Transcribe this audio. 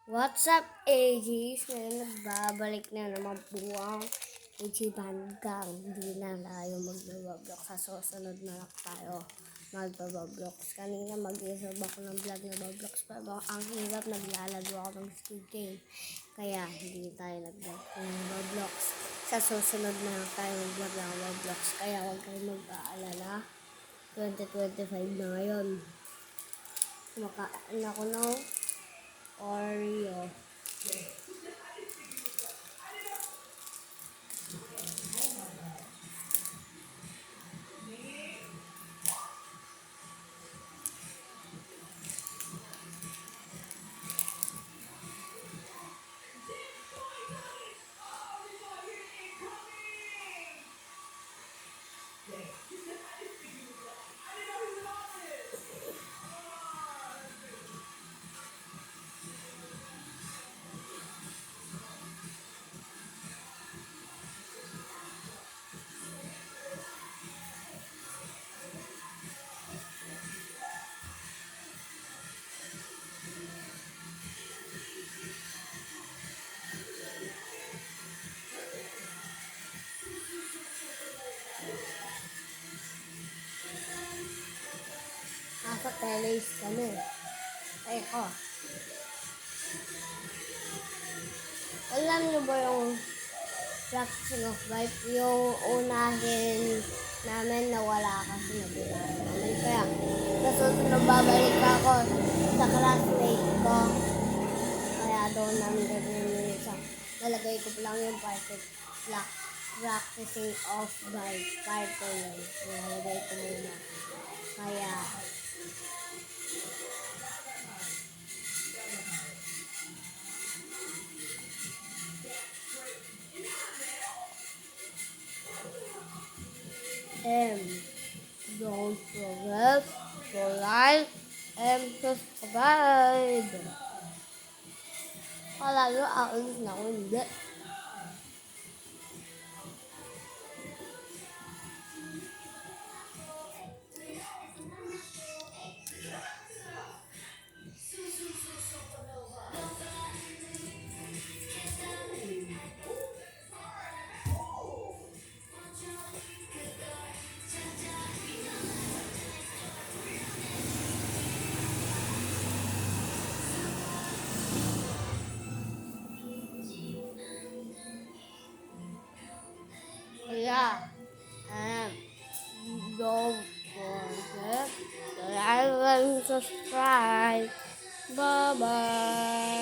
What's up, AGs? Ngayon nagbabalik na naman po ang AG Bandgang. Hindi na tayo magbablock. Sa susunod na lang tayo magbablock. Kanina mag-isab ako ng vlog na bablock pa. Ang hirap, naglalaro ako ng Squid Game. Kaya hindi tayo nag-bablock. Sa susunod na lang tayo mag-vlog ng bablock. Kaya huwag kayo mag-aalala. 2025 na ngayon. Kumakain ako ng Oreo. Nasa teles kami. Ay ko. Alam niyo ba yung practicing of life? Yung unahin namin nawala kasi nabulaan namin. Kaya sa susunod babalik ako sa classmate ko. Kaya doon namin gagawin yung isang. Nalagay ko pa lang yung practicing of life. Part ko yun. Nalagay ko muna. Kaya don't forget to like and subscribe. Palalo aalis na ako, hindi. Kaya, don't forget to like and subscribe. Bye-bye.